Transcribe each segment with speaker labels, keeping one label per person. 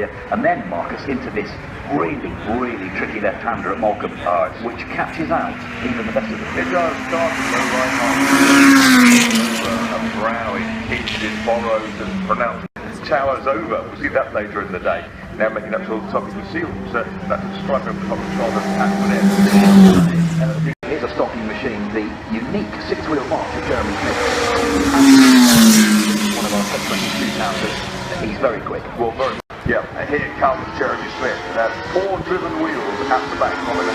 Speaker 1: here, and then Marcus into this really, really tricky left-hander at Morecambe, which catches out even the best of them.
Speaker 2: It does start to go right on. A brow hinged in borrows and pronounced towers over. We'll see that later in the day. Now making up to the top, you can see that's a stripe over the top of the shoulder at the end.
Speaker 1: Here's a stocking machine, the unique six-wheel march of Jeremy Smith. One of our top 22 pounders. He's very quick.
Speaker 2: Well, very. Yeah, and here comes Jeremy Smith. That's 4 driven wheels at the back of it.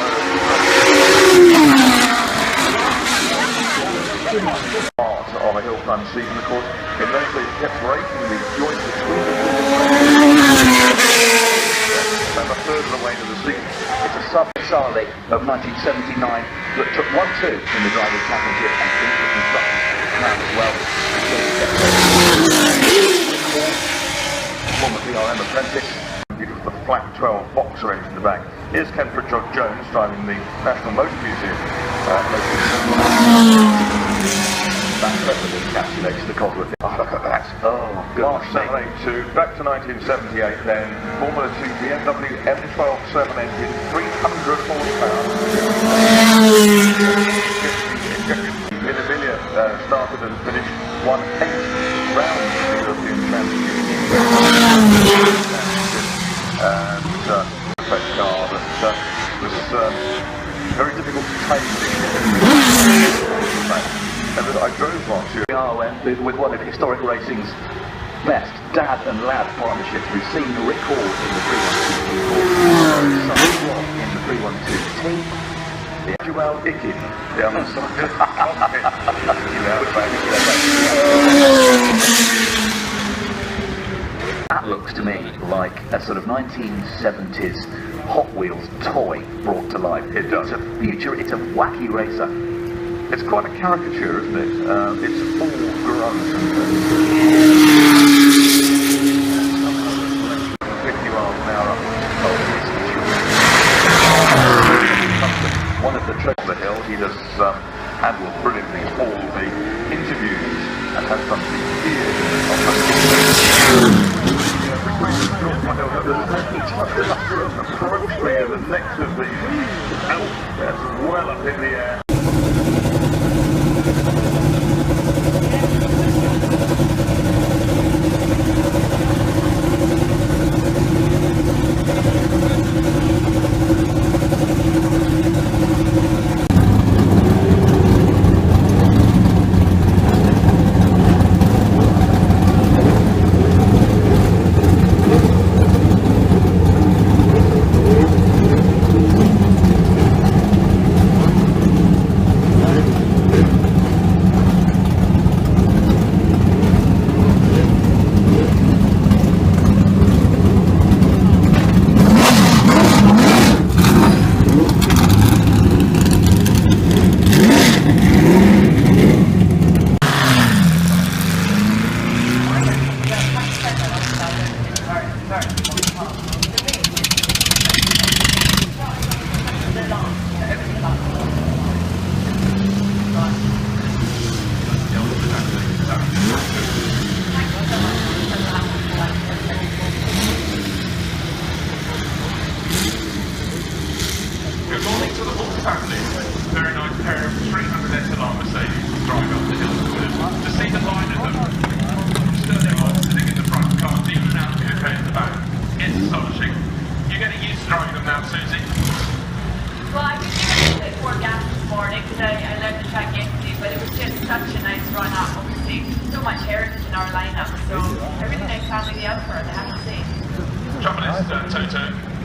Speaker 2: Part of a hill climb season, of course. In those days, he kept breaking the joint between the about a third of the way to the season.
Speaker 1: It's a sub-Charlie of 1979 that took 1-2 in the Drivers' Championship and beat the Constructors' Crown as well.
Speaker 2: Former BRM apprentice. It was the flat 12 boxer engine in the back. Here's Ken Pritchard Jones driving the National Motor Museum.
Speaker 1: That perfectly encapsulates the Cosworth.
Speaker 2: Oh, look at that.
Speaker 1: Oh, gosh.
Speaker 2: March 782, back to 1978 then. Formula 2 BMW M12-7 engine, 300 horsepower. Minabilia started and finished 1/8 round of the European Championship. And perfect car that was very difficult to tame. And I drove once.
Speaker 1: We are with one of historic racing's best dad and lad partnerships. We've seen Rick Hall in the 312 in the 312 team.
Speaker 2: Joel Ikin down the side.
Speaker 1: That looks to me like a sort of 1970s Hot Wheels toy brought to life.
Speaker 2: It does.
Speaker 1: It's a future. It's a wacky racer.
Speaker 2: It's quite a caricature, isn't it? It's all grown. 50 miles an hour up. One of the tricks of the hill, he does handle brilliantly all the interviews and has done the years appropriately in the next of the Alps, that's well up in the air.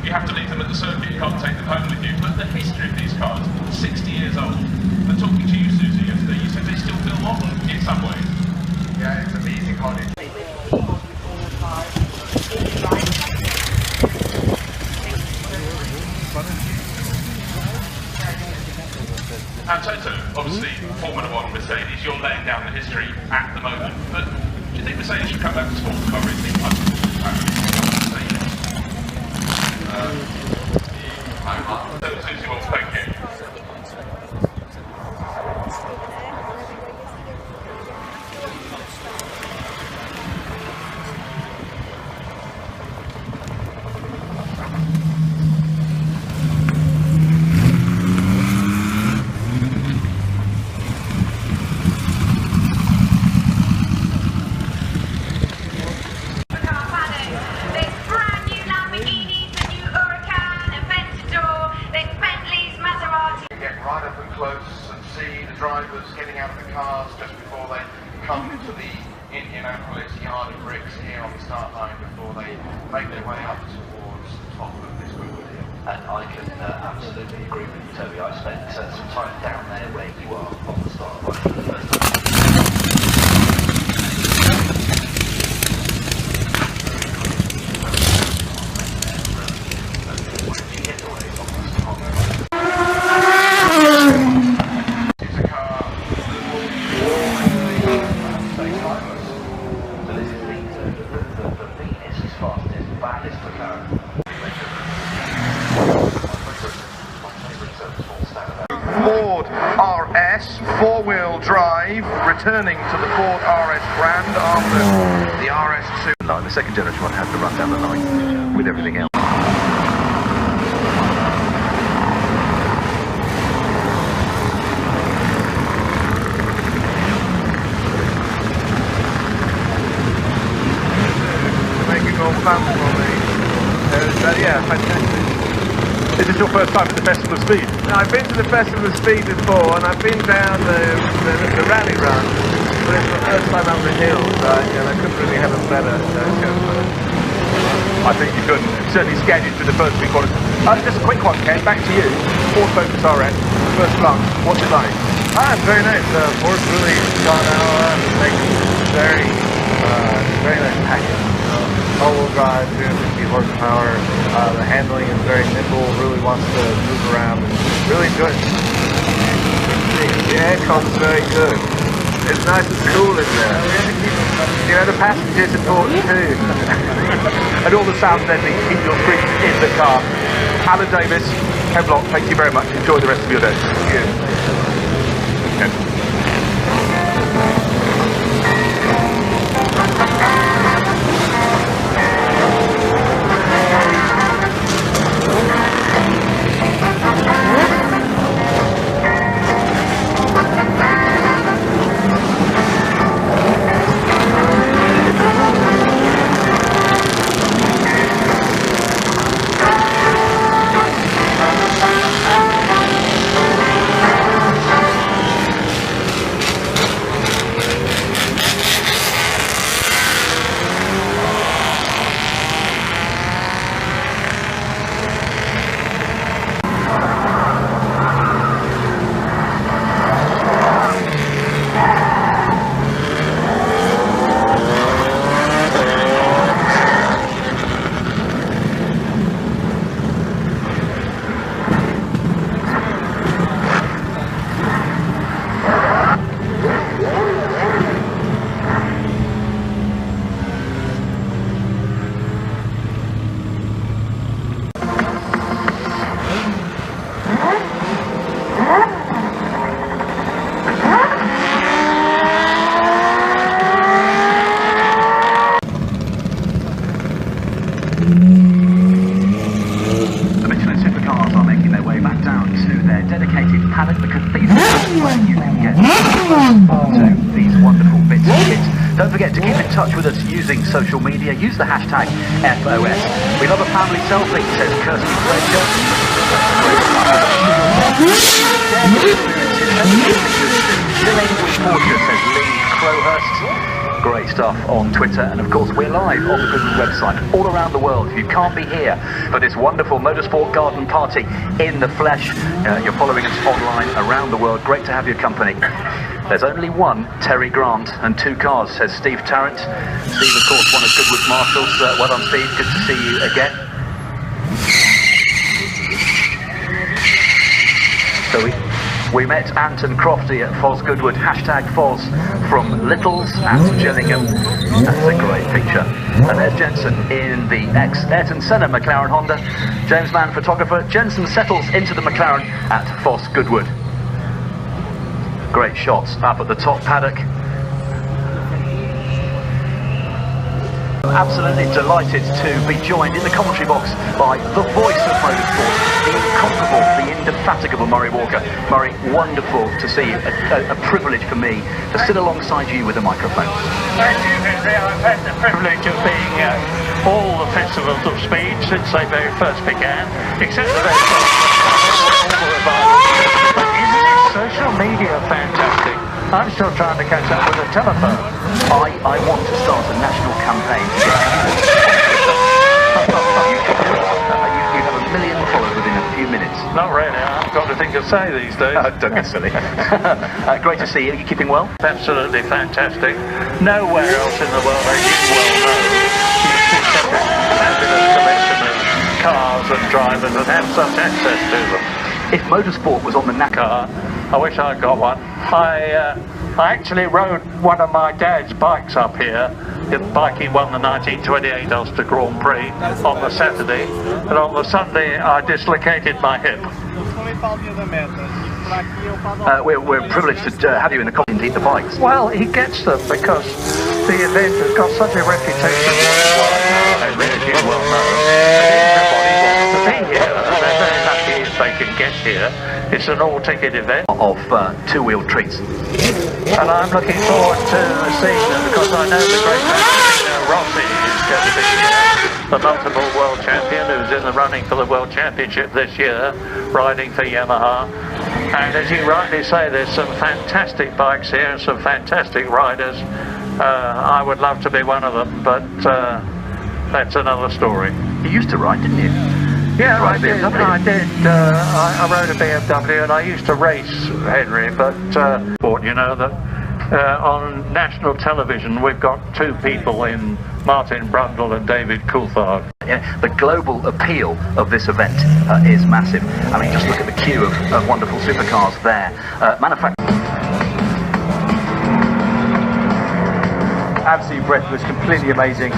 Speaker 3: You have to leave them at the circuit, you can't take them home with you. But the history of these cars, 60 years old. And talking to you, Susie, yesterday, you said they still feel modern in some ways.
Speaker 4: Yeah, it's amazing how they...
Speaker 3: And Toto, obviously, Formula 1 Mercedes, you're laying down the history at the moment. But do you think Mercedes should come back to sports car racing? Susie will thank you.
Speaker 4: drivers getting out of the cars just before they come to the Indianapolis yard of bricks here on the start line before they make their way up towards the top of this Goodwood hill.
Speaker 1: And I can absolutely agree with you, Toby. I spent some time down there where you are on the start line for the first time.
Speaker 2: Ford RS, four-wheel drive, returning to the Ford RS brand after the RS2.
Speaker 1: Like the second generation one had to run down the line with everything else.
Speaker 2: Making all fun for me. Yeah, fantastic. Is this your first time at the Festival of Speed?
Speaker 5: I've been to the Festival of Speed before, and I've been down the rally run, but it's the first time up the hill, so I couldn't really have a better
Speaker 2: I think you could. Certainly scared you through the first three quarters. Just a quick one, Ken, back to you. Ford Focus RS, first glance, what's it like?
Speaker 5: it's very nice. Ford's really gone out and making very nice package. All-wheel drive, 350 horsepower. The handling is very nimble, really wants to move around, and really good. The aircon's very good. It's nice and cool in there. You know, the passengers important too.
Speaker 2: And all the sound then keep your feet in the car. Alan Davis, Ken Block, thank you very much. Enjoy the rest of your day. Thank you. Ken.
Speaker 1: Paddock, the cathedral, where you can get to these wonderful bits and bits. Don't forget to keep in touch with us using social media. Use the hashtag FOS. We love a family selfie, says Kirsty Fletcher. Chilling with Porsche, says Lee Crowhurst. Great stuff on Twitter, and of course we're live on the Goodwood website all around the world. If you can't be here for this wonderful motorsport garden party in the flesh, you're following us online around the world. Great to have your company. There's only one Terry Grant and two cars, says Steve Tarrant. Steve, of course, one of Goodwood's marshals. Well done, Steve. Good to see you again. So we met Anton Crofty at FoS Goodwood, hashtag FoS, from Littles at Gillingham. That's a great picture. And there's Jensen in the ex-Ayrton Senna McLaren Honda. James Mann, photographer. Jensen settles into the McLaren at FoS Goodwood. Great shots up at the top paddock. Absolutely delighted to be joined in the commentary box by the voice of motorsport, the incomparable, the indefatigable Murray Walker. Murray, wonderful to see you. A privilege for me to sit alongside you with a microphone.
Speaker 6: Thank you, Henry. I've had the privilege of being at all the festivals of speed since they very first began, except the very first. But isn't it social media fantastic. I'm still trying to catch up with the telephone.
Speaker 1: I want to start a national campaign to get you have 1 million followers within a few minutes.
Speaker 6: Not really, I've got to think of say these days.
Speaker 1: Don't get silly. Great to see you. Are you keeping well?
Speaker 6: Absolutely fantastic. Nowhere else in the world, as you well know, you see such a fabulous collection of cars and drivers and have such access to them.
Speaker 1: If motorsport was on the
Speaker 6: Car, I wish I'd got one. I actually rode one of my dad's bikes up here. The bike he won the 1928 Ulster Grand Prix on the Saturday, and on the Sunday I dislocated my hip.
Speaker 1: we're privileged to have you in the company and eat the bikes.
Speaker 6: Well, he gets them because the event has got such a reputation worldwide, as you well know. Everybody wants to be here, and they're very lucky if they can get here. It's an all-ticket event.
Speaker 1: Of two-wheel treats.
Speaker 6: And I'm looking forward to seeing them because I know the great Valentino Rossi is going to be here, the multiple world champion who's in the running for the world championship this year, riding for Yamaha. And as you rightly say, there's some fantastic bikes here and some fantastic riders. I would love to be one of them, but that's another story.
Speaker 1: You used to ride, didn't you?
Speaker 6: Yeah, I did. I rode a BMW and I used to race, Henry, but you know that on national television we've got two people in Martin Brundle and David Coulthard.
Speaker 1: Yeah, the global appeal of this event is massive. I mean, just look at the queue of wonderful supercars there.
Speaker 7: Absolutely breathless, completely amazing.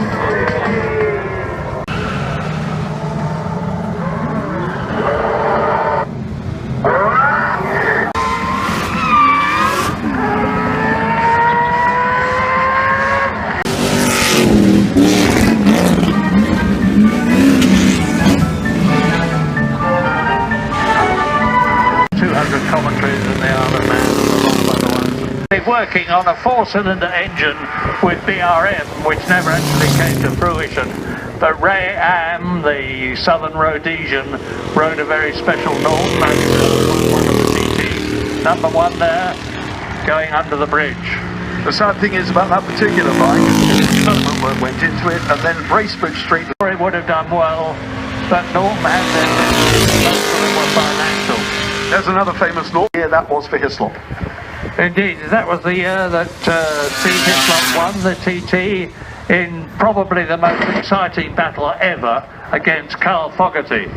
Speaker 6: 200 commentaries in the Isle of Man and a lot of other ones. They're working on a 4-cylinder engine with BRM, which never actually came to fruition. But Ray Am, the Southern Rhodesian, rode a very special Norton, one of the TTs, number one there, going under the bridge.
Speaker 8: The sad thing is about that particular bike, development work went into it, and then Bracebridge Street.
Speaker 6: It would have done well, but Norton had it was financial.
Speaker 8: There's another famous Norton. Yeah, that was for Hislop.
Speaker 6: Indeed, that was the year that Steve Hislop won the TT in probably the most exciting battle ever against Carl Fogarty.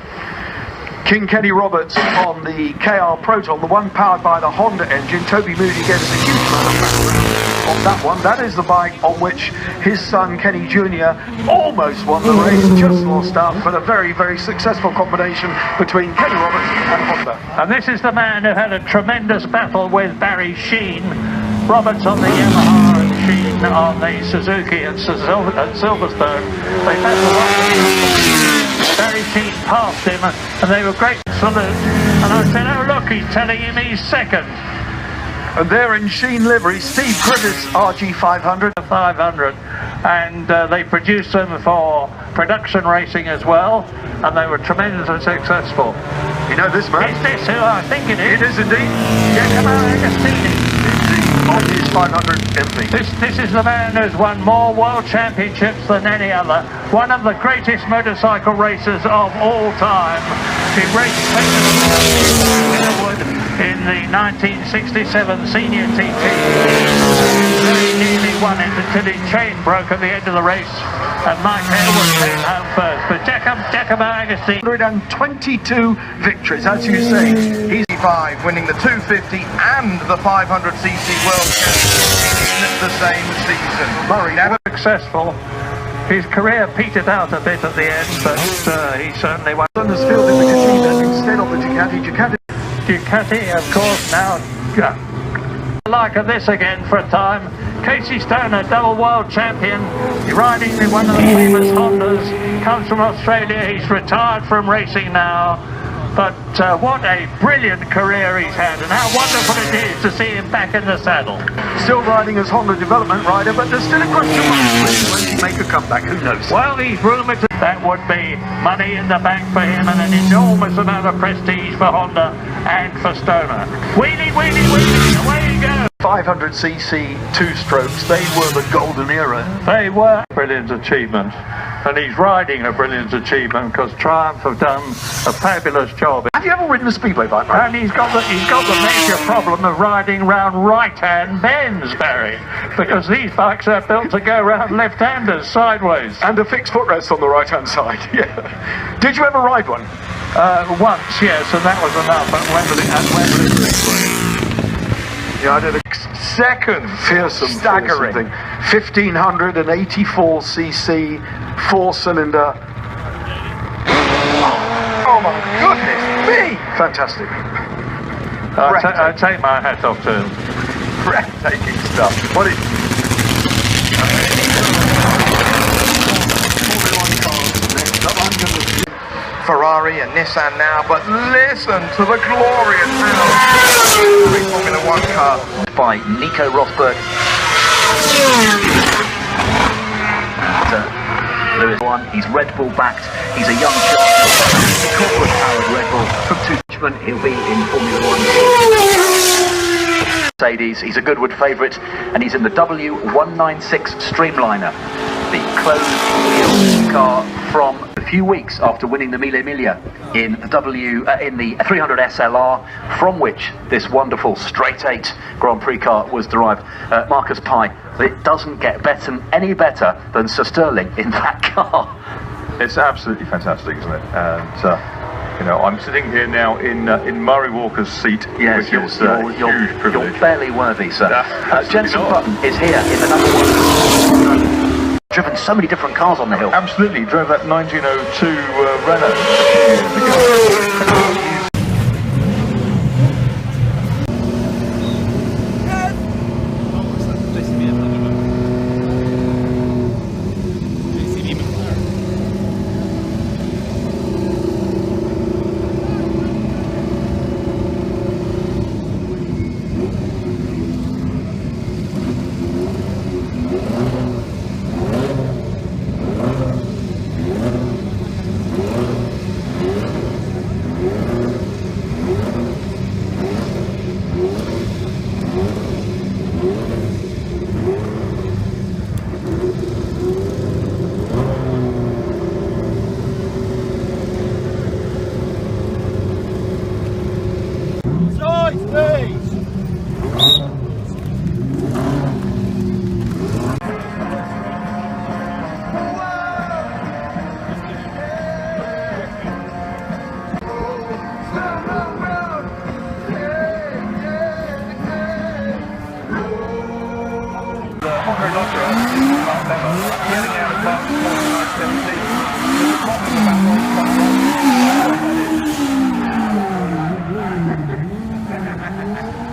Speaker 8: King Kenny Roberts on the KR Proton, the one powered by the Honda engine. Toby Moody gave us a huge amount of background on that one. That is the bike on which his son Kenny Jr. almost won the race, just lost out, but a very, very successful combination between Kenny Roberts and Honda.
Speaker 6: And this is the man who had a tremendous battle with Barry Sheen. Roberts on the Yamaha and Sheen on the Suzuki at Silverstone. They battled on. Barry Sheen passed him and they were great salute. And I said, oh look, he's telling him he's second.
Speaker 8: And there in Sheen livery, Steve Crivis RG500.
Speaker 6: 500. And they produced them for production racing as well. And they were tremendously successful.
Speaker 8: You know this man?
Speaker 6: Is this who I think it is?
Speaker 8: It is indeed. On his 500 MP.
Speaker 6: This is the man who's won more world championships than any other. One of the greatest motorcycle racers of all time. He raced Goodwood in the 1967 Senior TT. Very nearly won it until his chain broke at the end of the race. And Mike Harewood came home first. But Jacob Agustin.
Speaker 8: 122 victories, as you say. He's
Speaker 7: 5, winning the 250 and the 500cc World Championship in the same season.
Speaker 8: Murray
Speaker 6: never successful. His career petered out a bit at the end, but he certainly won.
Speaker 8: Field in the Casino instead of the Ducati.
Speaker 6: Ducati, of course, now like this again for a time. Casey Stoner, double world champion, riding in one of the famous Hondas, comes from Australia. He's retired from racing now. But what a brilliant career he's had, and how wonderful it is to see him back in the saddle.
Speaker 8: Still riding as Honda development rider, but there's still a question mark. When he make a comeback, who knows?
Speaker 6: Well, he's rumoured that would be money in the bank for him and an enormous amount of prestige for Honda and for Stoner. Wheelie, wheelie, wheelie, away he goes.
Speaker 8: 500cc two-strokes, they were the golden era.
Speaker 6: They were a brilliant achievement, and he's riding a brilliant achievement because Triumph have done a fabulous job.
Speaker 8: Have you ever ridden a speedway bike, Barry?
Speaker 6: And he's got the major problem of riding round right-hand bends, Barry, because these bikes are built to go round left-handers sideways.
Speaker 8: And a fixed footrest on the right-hand side, yeah. Did you ever ride one?
Speaker 6: Once, yes, and that was enough at Wembley.
Speaker 8: Yeah, I did a second fearsome, staggering 1584cc four-cylinder. Oh my goodness me! Fantastic.
Speaker 6: I take my hat off to him.
Speaker 8: Breathtaking stuff. What is?
Speaker 7: Ferrari and Nissan now, but listen to the glorious sound of the Formula One car.
Speaker 1: By Nico Rosberg. Lewis one, he's Red Bull backed, he's a young charger, corporate powered Red Bull from Tuchman, he'll be in Formula One. Mercedes, he's a Goodwood favourite, and he's in the W196 Streamliner, the closed wheel car from a few weeks after winning the Mille Miglia in the 300 SLR, from which this wonderful straight 8 Grand Prix car was derived. Marcus Pye, it doesn't get any better than Sir Sterling in that car.
Speaker 2: It's absolutely fantastic, isn't it? And you know, I'm sitting here now in Murray Walker's seat,
Speaker 1: yes,
Speaker 2: which is a huge privilege.
Speaker 1: You're barely worthy, sir. Jensen
Speaker 2: not.
Speaker 1: Button is here in the number 1. Driven so many different cars on the hill.
Speaker 2: Absolutely, drove that 1902 Renault.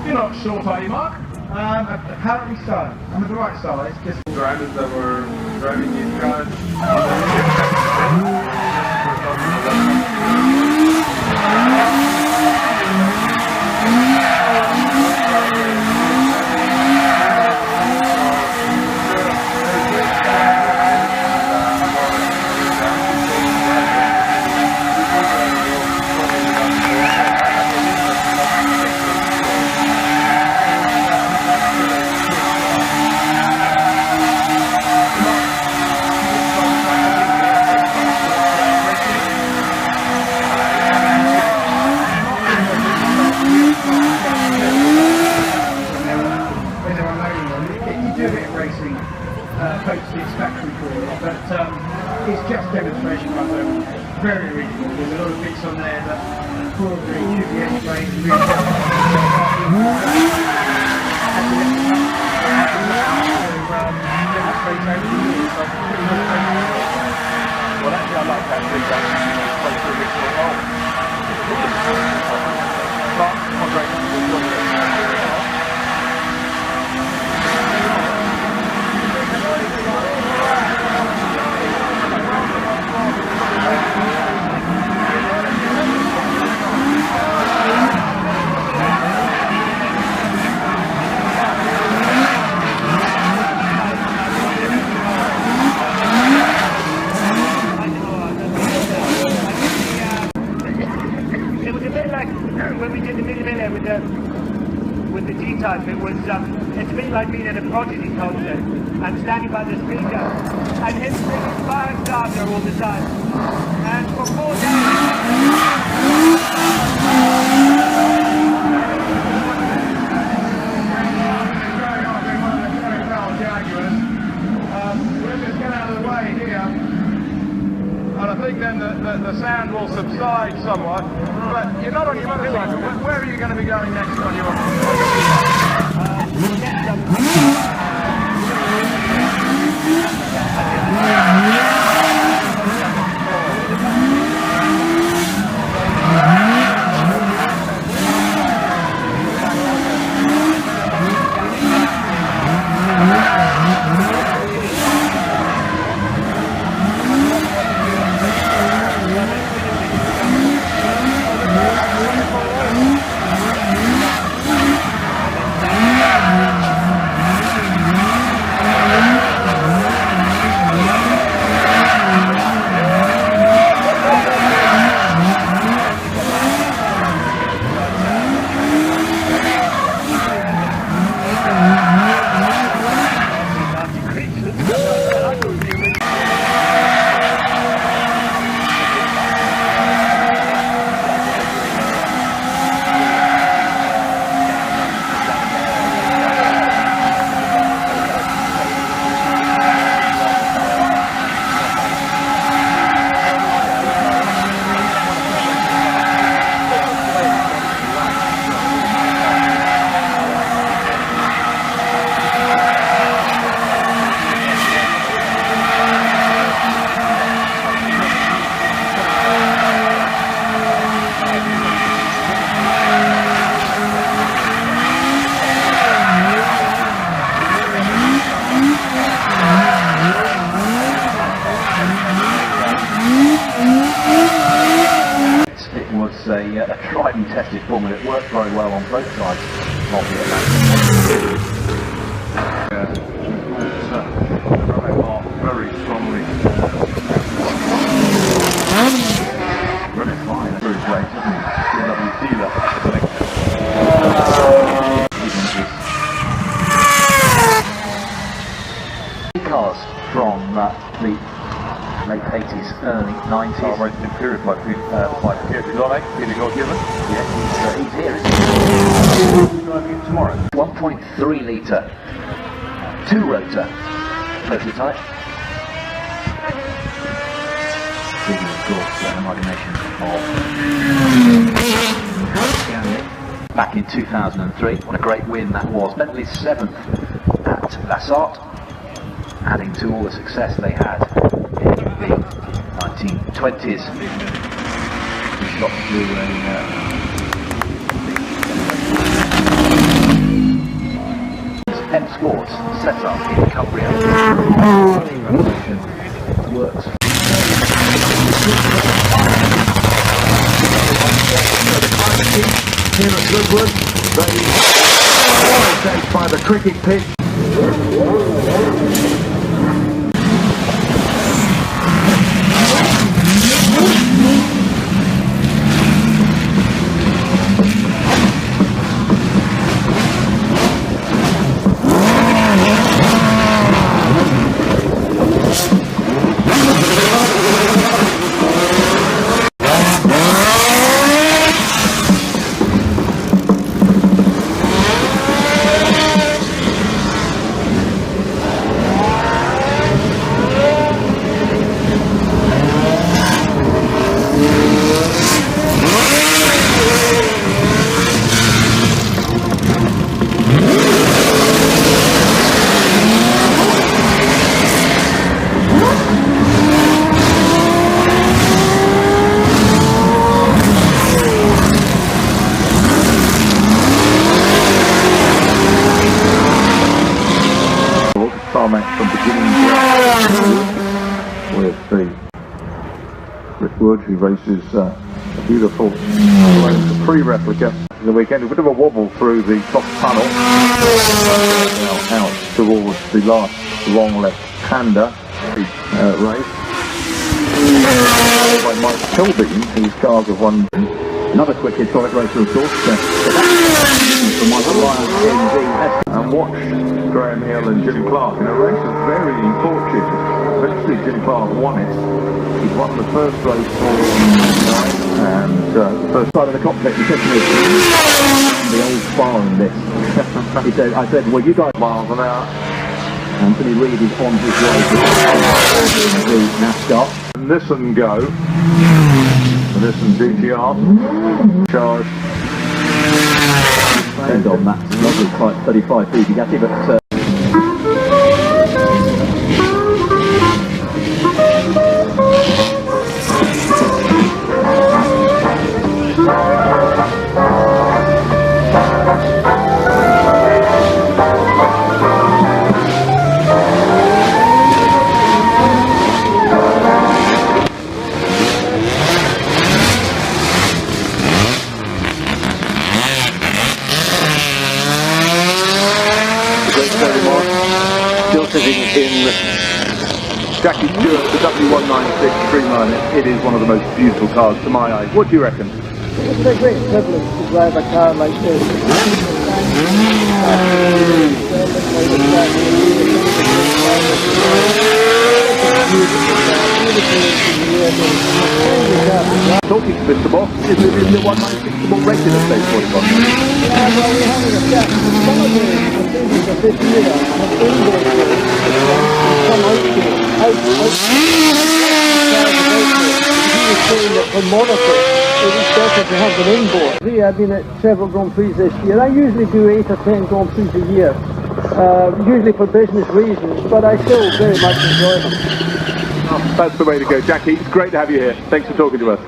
Speaker 9: You're not short, are you, Mark? Apparently so. I'm at the right size. Just drivers that were driving these cars. It's just demonstration runs over very reasonable. There's a lot of bits on there that probably should be explained really
Speaker 2: Well, actually, I like that.
Speaker 9: when we did the mid there with the G-Type, it was it's a bit like being at a Prodigy concert and standing by the speaker and him singing Firestarter all the time. And for 4
Speaker 5: And I think then the sound will subside somewhat. But you're not on your motorcycle. Where are you going to be going next on your
Speaker 1: a tried and tested formula. It worked very well on both sides of the
Speaker 2: very strongly.
Speaker 1: Running fine. Very great, isn't it? CWC level. Cars from the late 80s, early 90s.
Speaker 2: Our racing period by Peter Goddard, Peter God-given.
Speaker 1: Yeah, he's here, isn't he?
Speaker 2: Driving it tomorrow.
Speaker 1: 1.3 litre, 2-rotor prototype. Giving, of course, an imagination of back in 2003. What a great win that was. Bentley's 7th at Lassart, adding to all the success they had in the 1920s. We shot through M Sports set up in Cumbria. Revolution works.
Speaker 8: Here at Goodwood, they by the cricket pitch.
Speaker 2: From beginning with the Goodwood, who races a beautiful pre-replica the weekend. A bit of a wobble through the top tunnel, now out towards the last long left-hander race by Mike Kilbean, whose cars have won
Speaker 10: Another quick historic racer, of course. From Michael Ryan in the
Speaker 2: And watch Graham Hill and Jim Clark in a race of varying fortunes. Eventually Jim Clark won it. He won the first race for and the first
Speaker 10: side of the cockpit. He said to me, the old sparring this. He said, I said, well, you guys
Speaker 2: miles an hour.
Speaker 10: Anthony Reid is on his way to the NASCAR.
Speaker 2: Nissan Go. Nissan GTR. Charge.
Speaker 10: And on that lovely Type 35 Bugatti, but
Speaker 7: still sitting in Jackie Stewart, the W196 Streamliner. It is one of the most beautiful cars to my eye. What do you reckon?
Speaker 11: It's a great privilege to drive a car like this.
Speaker 7: Talking to Mr. Boss, is it in the 196 regular stage 45?
Speaker 11: Yeah, well, we're having a chat. Some of the things of this year have indoor some outdoor. He was saying that for Monaco, it was better to have them indoor. I've been at several Grand Prix this year. I usually do 8 or 10 Grand Prix a year, usually for business reasons, but I still very much enjoy them.
Speaker 7: Oh, that's the way to go, Jackie. It's great to have you here. Thanks for talking to us.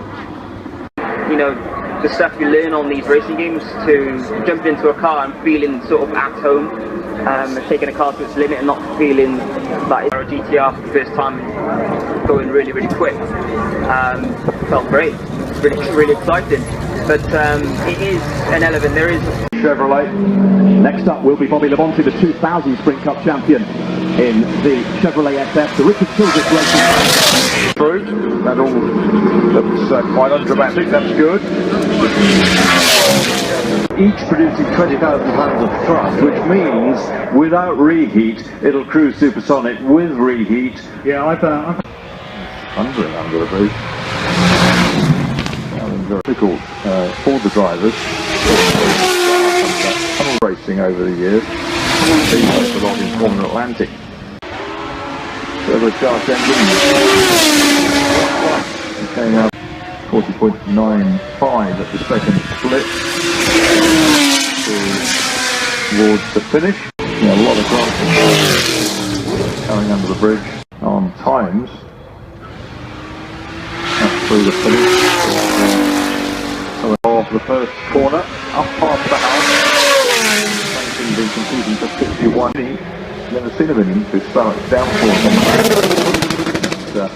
Speaker 12: You know, the stuff you learn on these racing games, to jump into a car and feeling sort of at home, taking a car to its limit and not feeling like it's a GTR for the first time and going really, really quick. Felt great. Really, really exciting. But it is an element. There is
Speaker 10: Chevrolet. Next up will be Bobby Labonte, the 2000 Sprint Cup champion in the Chevrolet SF, the Richard Childress Racing.
Speaker 2: Through. That all looks quite undramatic. That's good.
Speaker 8: Each producing 20,000 pounds of thrust, which means without reheat, it'll cruise supersonic. With reheat,
Speaker 10: Yeah, I've
Speaker 2: Under the bridge. Very difficult for the drivers. Tunnel racing over the years. Been raced a lot in Formula Atlantic. Turbocharged engine. It came out 40.95 at the second split towards the finish. Yeah, a lot of cars coming under the bridge on times. Through the finish. So off the first corner, up past the house. Making the conclusion for 51. Never seen a winning to start downforce on the back.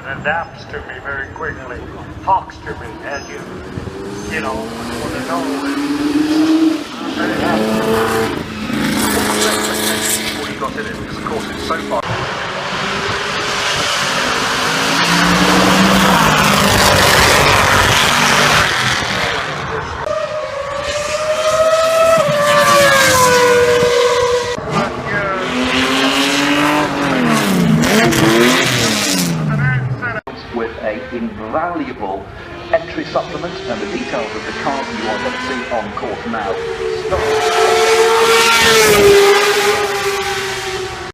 Speaker 6: Adapts to me very quickly, talks to me, and you know, want to know. I'm very happy.
Speaker 1: Before you got in it, because of course it's so far. With a invaluable entry supplement and the details of the cars you are going to see on course now. Stop.